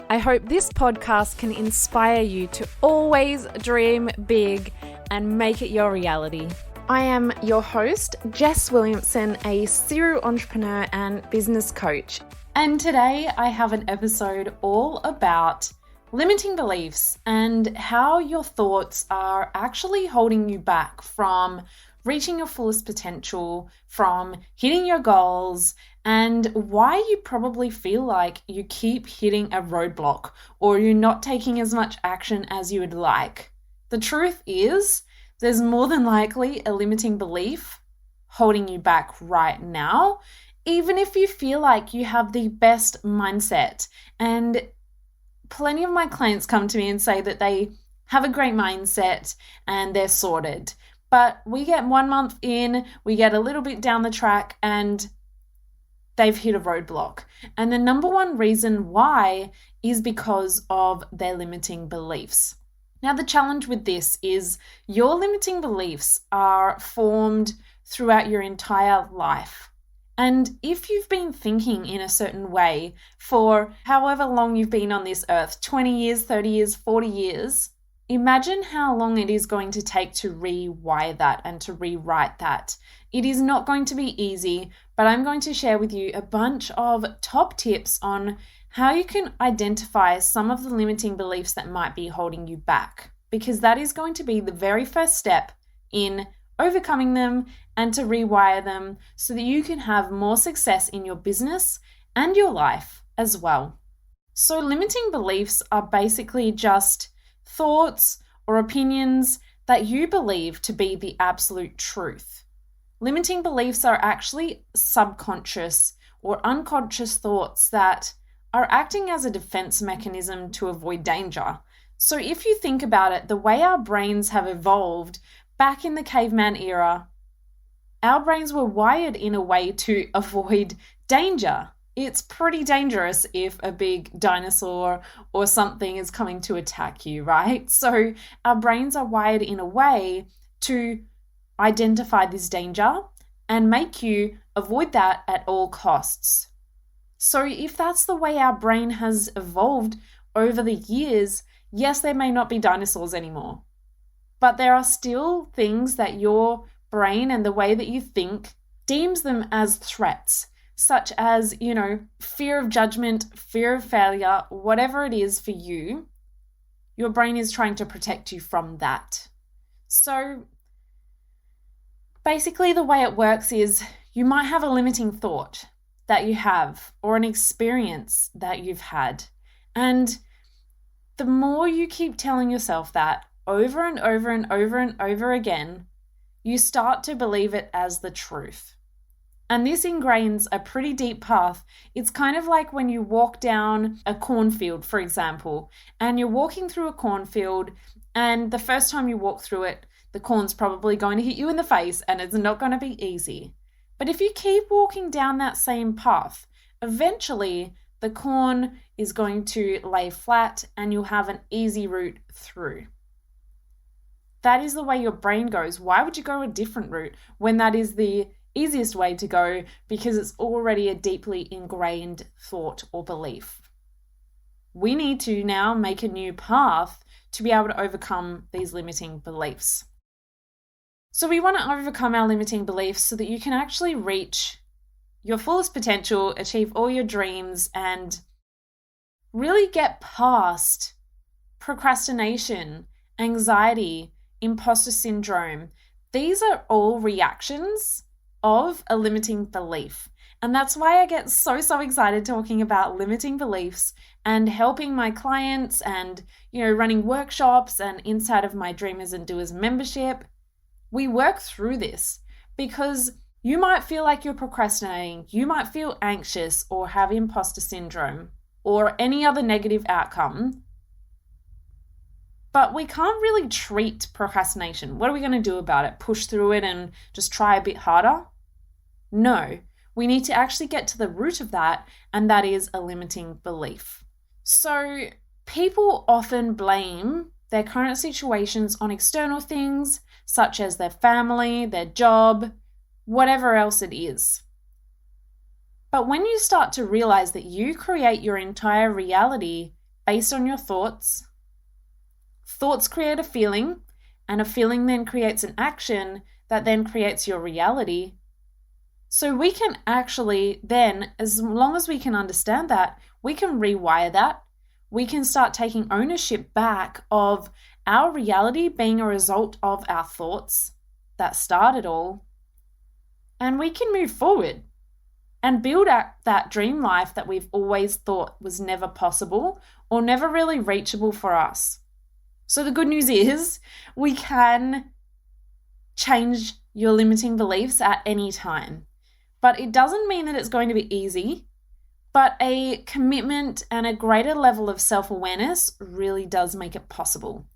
I hope this podcast can inspire you to always dream big and make it your reality. I am your host, Jess Williamson, a serial entrepreneur and business coach. And today I have an episode all about limiting beliefs and how your thoughts are actually holding you back from reaching your fullest potential, from hitting your goals, and why you probably feel like you keep hitting a roadblock or you're not taking as much action as you would like. The truth is, there's more than likely a limiting belief holding you back right now, even if you feel like you have the best mindset. And plenty of my clients come to me and say that they have a great mindset and they're sorted. But we get 1 month in, we get a little bit down the track and they've hit a roadblock. And the number one reason why is because of their limiting beliefs. Now, the challenge with this is your limiting beliefs are formed throughout your entire life. And if you've been thinking in a certain way for however long you've been on this earth, 20 years, 30 years, 40 years, imagine how long it is going to take to rewire that and to rewrite that. It is not going to be easy, but I'm going to share with you a bunch of top tips on how you can identify some of the limiting beliefs that might be holding you back, because that is going to be the very first step in overcoming them and to rewire them so that you can have more success in your business and your life as well. So limiting beliefs are basically just thoughts or opinions that you believe to be the absolute truth. Limiting beliefs are actually subconscious or unconscious thoughts that are acting as a defense mechanism to avoid danger. So if you think about it, the way our brains have evolved back in the caveman era, our brains were wired in a way to avoid danger. It's pretty dangerous if a big dinosaur or something is coming to attack you, right? So our brains are wired in a way to identify this danger and make you avoid that at all costs. So if that's the way our brain has evolved over the years, yes, there may not be dinosaurs anymore, but there are still things that your brain and the way that you think deems them as threats, such as, fear of judgment, fear of failure, whatever it is for you, your brain is trying to protect you from that. So basically the way it works is you might have a limiting thought that you have or an experience that you've had. And the more you keep telling yourself that over and over and over and over again, you start to believe it as the truth. And this ingrains a pretty deep path. It's kind of like when you walk down a cornfield, for example, and you're walking through a cornfield, and the first time you walk through it, the corn's probably going to hit you in the face and it's not going to be easy. But if you keep walking down that same path, eventually the corn is going to lay flat and you'll have an easy route through. That is the way your brain goes. Why would you go a different route when that is the easiest way to go? Because it's already a deeply ingrained thought or belief. We need to now make a new path to be able to overcome these limiting beliefs. So we want to overcome our limiting beliefs so that you can actually reach your fullest potential, achieve all your dreams, and really get past procrastination, anxiety, imposter syndrome. These are all reactions of a limiting belief. And that's why I get so excited talking about limiting beliefs and helping my clients and, running workshops and inside of my Dreamers and Doers membership. We work through this because you might feel like you're procrastinating, you might feel anxious or have imposter syndrome or any other negative outcome, but we can't really treat procrastination. What are we going to do about it? Push through it and just try a bit harder? No, we need to actually get to the root of that, and that is a limiting belief. So people often blame their current situations on external things, such as their family, their job, whatever else it is. But when you start to realize that you create your entire reality based on your thoughts. Thoughts create a feeling, and a feeling then creates an action that then creates your reality. So we can actually then, as long as we can understand that, we can rewire that. We can start taking ownership back of our reality being a result of our thoughts that started all. And we can move forward and build out that dream life that we've always thought was never possible or never really reachable for us. So the good news is we can change your limiting beliefs at any time. But it doesn't mean that it's going to be easy, but a commitment and a greater level of self-awareness really does make it possible.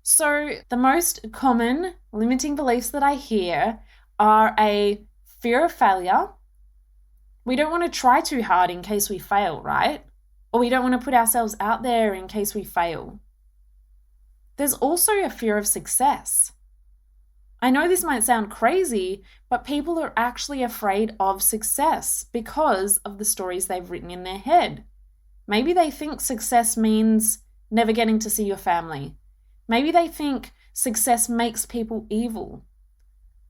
So the most common limiting beliefs that I hear are a fear of failure. We don't want to try too hard in case we fail, right? Or we don't want to put ourselves out there in case we fail. There's also a fear of success. I know this might sound crazy, but people are actually afraid of success because of the stories they've written in their head. Maybe they think success means never getting to see your family. Maybe they think success makes people evil.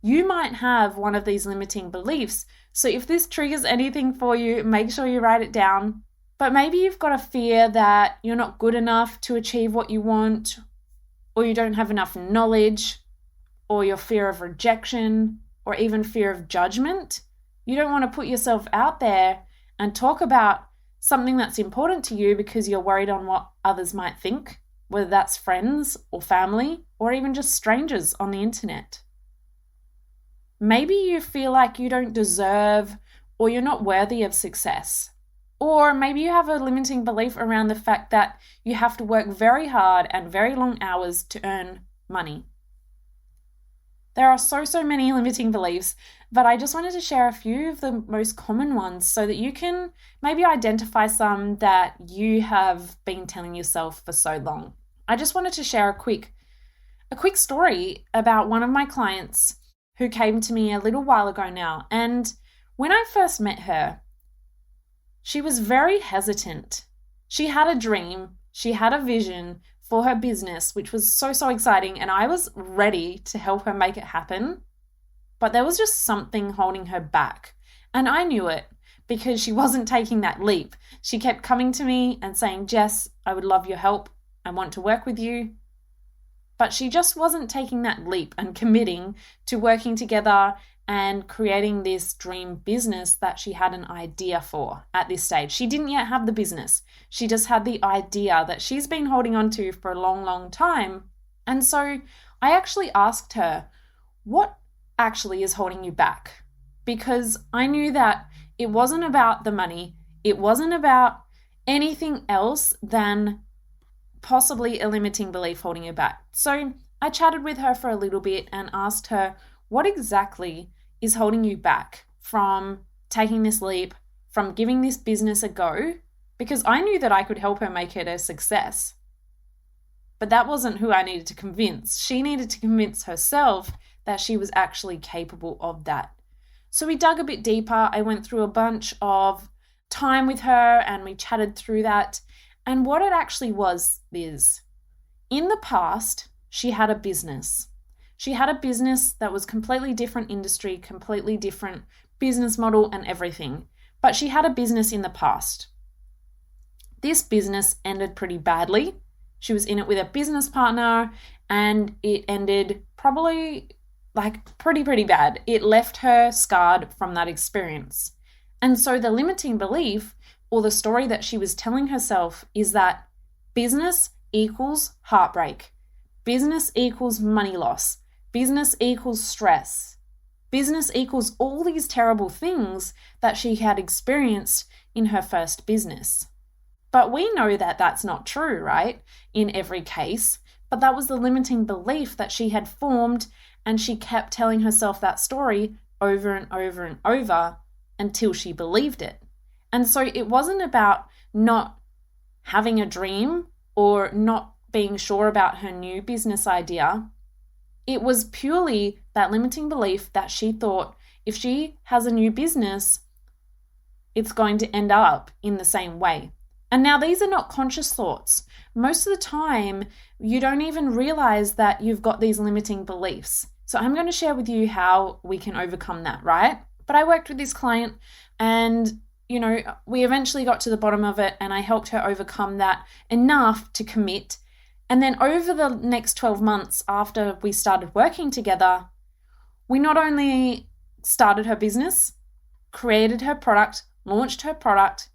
You might have one of these limiting beliefs, so if this triggers anything for you, make sure you write it down. But maybe you've got a fear that you're not good enough to achieve what you want, or you don't have enough knowledge, or your fear of rejection, or even fear of judgment. You don't want to put yourself out there and talk about something that's important to you because you're worried on what others might think, whether that's friends or family, or even just strangers on the internet. Maybe you feel like you don't deserve or you're not worthy of success. Or maybe you have a limiting belief around the fact that you have to work very hard and very long hours to earn money. There are so many limiting beliefs, but I just wanted to share a few of the most common ones so that you can maybe identify some that you have been telling yourself for so long. I just wanted to share a quick story about one of my clients who came to me a little while ago now. And when I first met her, she was very hesitant. She had a dream, she had a vision for her business, which was so exciting, and I was ready to help her make it happen. But there was just something holding her back. And I knew it because she wasn't taking that leap. She kept coming to me and saying, "Jess, I would love your help. I want to work with you." But she just wasn't taking that leap and committing to working together and creating this dream business that she had an idea for at this stage. She didn't yet have the business. She just had the idea that she's been holding on to for a long time. And so I actually asked her, what actually is holding you back? Because I knew that it wasn't about the money. It wasn't about anything else than possibly a limiting belief holding you back. So I chatted with her for a little bit and asked her, what exactly is holding you back from taking this leap, from giving this business a go? Because I knew that I could help her make it a success. But that wasn't who I needed to convince. She needed to convince herself that she was actually capable of that. So we dug a bit deeper. I went through a bunch of time with her and we chatted through that. And what it actually was is, in the past, she had a business. She had a business that was completely different industry, completely different business model and everything. But she had a business in the past. This business ended pretty badly. She was in it with a business partner and it ended probably pretty bad. It left her scarred from that experience. And so the limiting belief or the story that she was telling herself is that business equals heartbreak. Business equals money loss. Business equals stress. Business equals all these terrible things that she had experienced in her first business. But we know that that's not true, right? In every case. But that was the limiting belief that she had formed, and she kept telling herself that story over and over and over until she believed it. And so it wasn't about not having a dream or not being sure about her new business idea. It was purely that limiting belief that she thought if she has a new business, it's going to end up in the same way. And now these are not conscious thoughts. Most of the time, you don't even realize that you've got these limiting beliefs. So I'm going to share with you how we can overcome that, right? But I worked with this client and, we eventually got to the bottom of it and I helped her overcome that enough to commit. And then over the next 12 months after we started working together, we not only started her business, created her product, launched her product,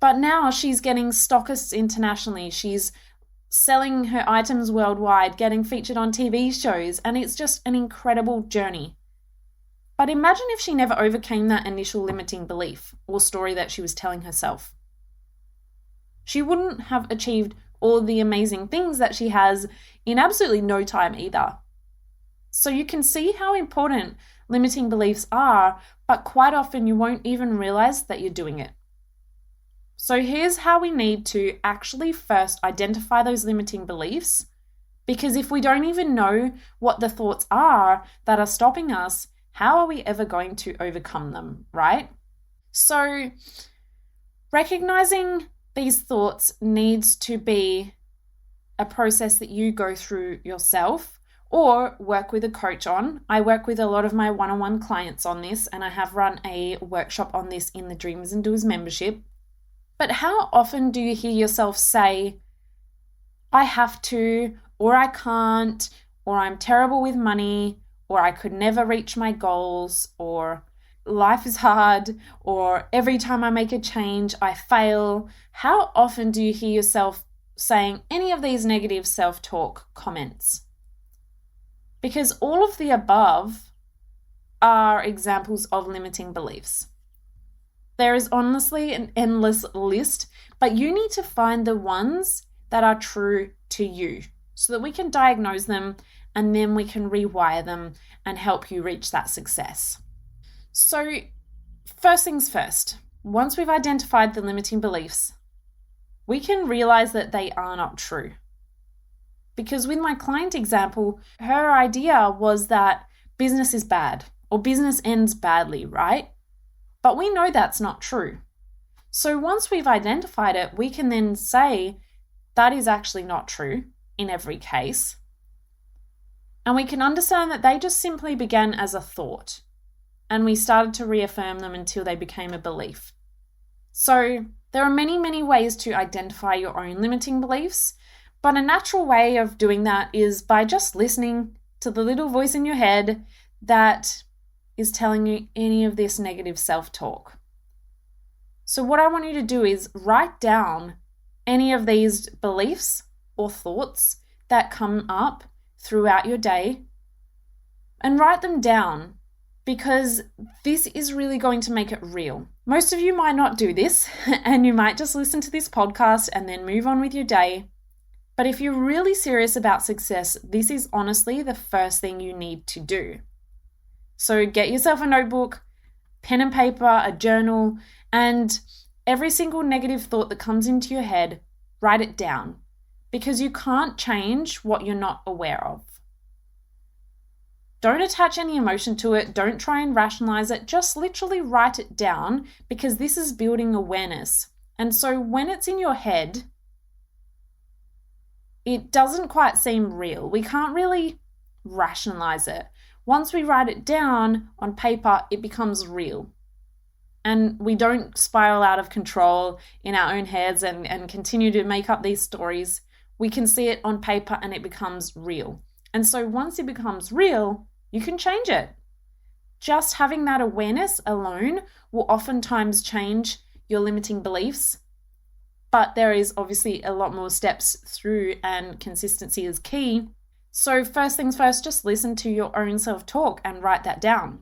but now she's getting stockists internationally. She's selling her items worldwide, getting featured on TV shows, and it's just an incredible journey. But imagine if she never overcame that initial limiting belief or story that she was telling herself. She wouldn't have achieved all the amazing things that she has in absolutely no time either. So you can see how important limiting beliefs are, but quite often you won't even realize that you're doing it. So here's how we need to actually first identify those limiting beliefs, because if we don't even know what the thoughts are that are stopping us, how are we ever going to overcome them, right? So recognizing these thoughts needs to be a process that you go through yourself or work with a coach on. I work with a lot of my one-on-one clients on this, and I have run a workshop on this in the Dreamers and Doers membership. But how often do you hear yourself say, I have to, or I can't, or I'm terrible with money, or I could never reach my goals, or life is hard, or every time I make a change, I fail? How often do you hear yourself saying any of these negative self-talk comments? Because all of the above are examples of limiting beliefs. There is honestly an endless list, but you need to find the ones that are true to you so that we can diagnose them and then we can rewire them and help you reach that success. So first things first, once we've identified the limiting beliefs, we can realize that they are not true. Because with my client example, her idea was that business is bad or business ends badly, right? But we know that's not true. So once we've identified it, we can then say that is actually not true in every case. And we can understand that they just simply began as a thought, and we started to reaffirm them until they became a belief. So there are many, many ways to identify your own limiting beliefs, but a natural way of doing that is by just listening to the little voice in your head that is telling you any of this negative self-talk. So what I want you to do is write down any of these beliefs or thoughts that come up throughout your day and write them down, because this is really going to make it real. Most of you might not do this and you might just listen to this podcast and then move on with your day. But if you're really serious about success, this is honestly the first thing you need to do. So get yourself a notebook, pen and paper, a journal, and every single negative thought that comes into your head, write it down, because you can't change what you're not aware of. Don't attach any emotion to it. Don't try and rationalize it. Just literally write it down, because this is building awareness. And so when it's in your head, it doesn't quite seem real. We can't really rationalize it. Once we write it down on paper, it becomes real. And we don't spiral out of control in our own heads and continue to make up these stories. We can see it on paper and it becomes real. And so once it becomes real, you can change it. Just having that awareness alone will oftentimes change your limiting beliefs. But there is obviously a lot more steps through, and consistency is key. So first things first, just listen to your own self-talk and write that down.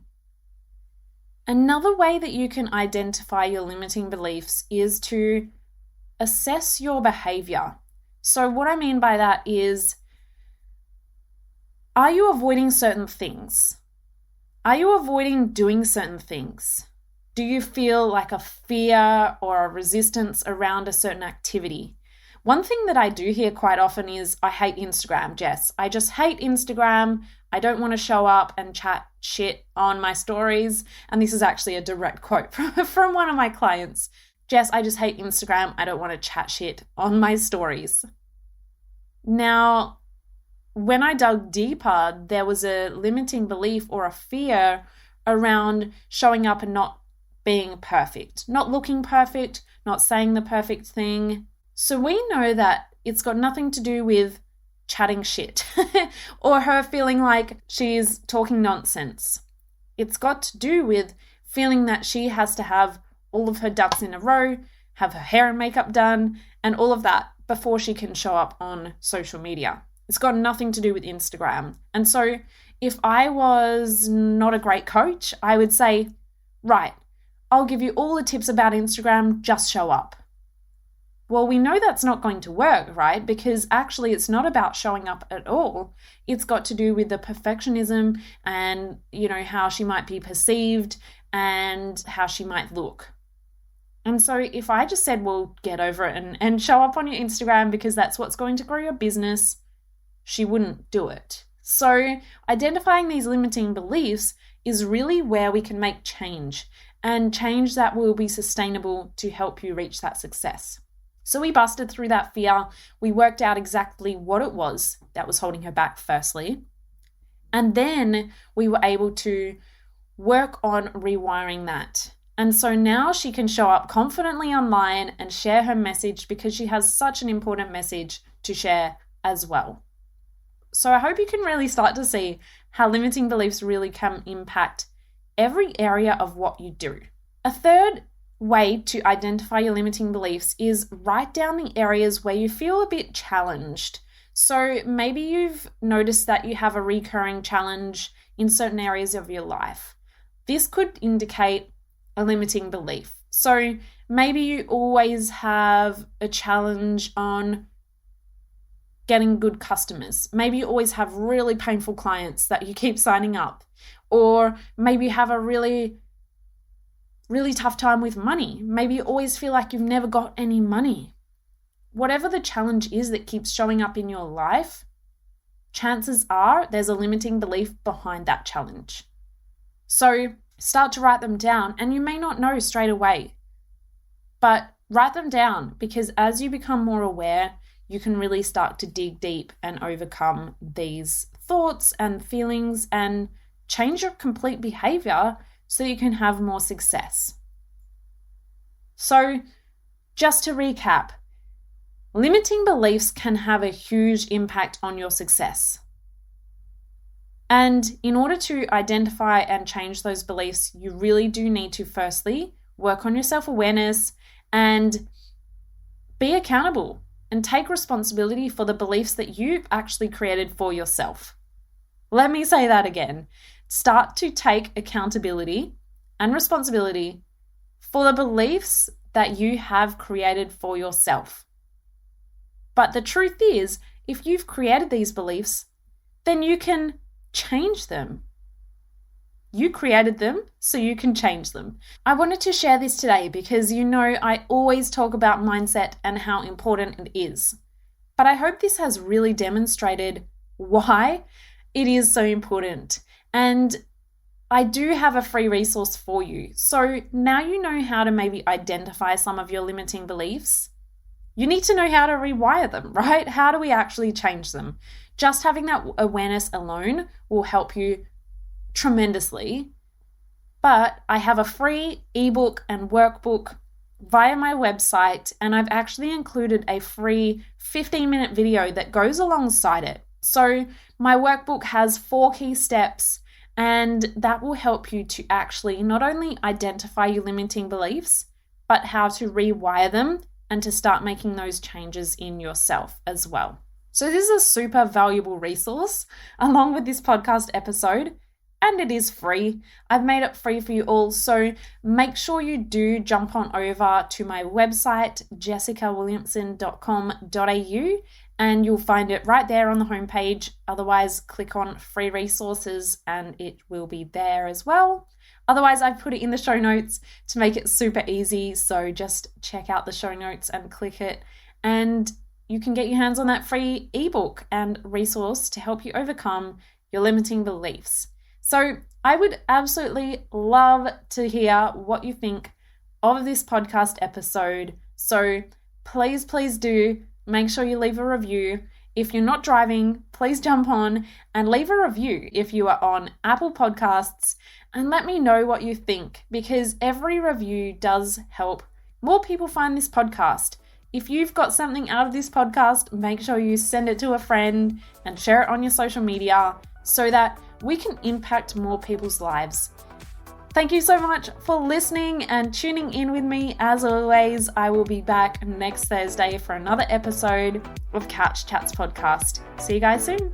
Another way that you can identify your limiting beliefs is to assess your behavior. So what I mean by that is, are you avoiding certain things? Are you avoiding doing certain things? Do you feel like a fear or a resistance around a certain activity? One thing that I do hear quite often is, I hate Instagram, Jess. I just hate Instagram. I don't want to show up and chat shit on my stories. And this is actually a direct quote from one of my clients. Jess, I just hate Instagram. I don't want to chat shit on my stories. Now, when I dug deeper, there was a limiting belief or a fear around showing up and not being perfect, not looking perfect, not saying the perfect thing. So we know that it's got nothing to do with chatting shit or her feeling like she's talking nonsense. It's got to do with feeling that she has to have all of her ducks in a row, have her hair and makeup done, and all of that before she can show up on social media. It's got nothing to do with Instagram. And so if I was not a great coach, I would say, right, I'll give you all the tips about Instagram, just show up. Well, we know that's not going to work, right? Because actually it's not about showing up at all. It's got to do with the perfectionism and, how she might be perceived and how she might look. And so if I just said, well, get over it and show up on your Instagram because that's what's going to grow your business, she wouldn't do it. So identifying these limiting beliefs is really where we can make change, and change that will be sustainable to help you reach that success. So we busted through that fear. We worked out exactly what it was that was holding her back firstly. And then we were able to work on rewiring that. And so now she can show up confidently online and share her message because she has such an important message to share as well. So I hope you can really start to see how limiting beliefs really can impact every area of what you do. A third way to identify your limiting beliefs is write down the areas where you feel a bit challenged. So maybe you've noticed that you have a recurring challenge in certain areas of your life. This could indicate a limiting belief. So maybe you always have a challenge on getting good customers. Maybe you always have really painful clients that you keep signing up. Or maybe you have a really tough time with money. Maybe you always feel like you've never got any money. Whatever the challenge is that keeps showing up in your life, chances are there's a limiting belief behind that challenge. So start to write them down, and you may not know straight away, but write them down, because as you become more aware, you can really start to dig deep and overcome these thoughts and feelings and change your complete behavior so you can have more success. So just to recap, limiting beliefs can have a huge impact on your success. And in order to identify and change those beliefs, you really do need to firstly work on your self-awareness and be accountable and take responsibility for the beliefs that you've actually created for yourself. Let me say that again. Start to take accountability and responsibility for the beliefs that you have created for yourself. But the truth is, if you've created these beliefs, then you can change them. You created them, so you can change them. I wanted to share this today because I always talk about mindset and how important it is. But I hope this has really demonstrated why it is so important. And I do have a free resource for you. So now you know how to maybe identify some of your limiting beliefs. You need to know how to rewire them, right? How do we actually change them? Just having that awareness alone will help you tremendously. But I have a free ebook and workbook via my website, and I've actually included a free 15-minute video that goes alongside it. So my workbook has 4 key steps, and that will help you to actually not only identify your limiting beliefs, but how to rewire them and to start making those changes in yourself as well. So this is a super valuable resource along with this podcast episode, and it is free. I've made it free for you all, so make sure you do jump on over to my website, jessicawilliamson.com.au, and you'll find it right there on the homepage. Otherwise, click on free resources and it will be there as well. Otherwise, I've put it in the show notes to make it super easy. So just check out the show notes and click it, and you can get your hands on that free ebook and resource to help you overcome your limiting beliefs. So I would absolutely love to hear what you think of this podcast episode. So please do make sure you leave a review. If you're not driving, please jump on and leave a review if you are on Apple Podcasts and let me know what you think, because every review does help more people find this podcast. If you've got something out of this podcast, make sure you send it to a friend and share it on your social media so that we can impact more people's lives. Thank you so much for listening and tuning in with me. As always, I will be back next Thursday for another episode of Couch Chats Podcast. See you guys soon.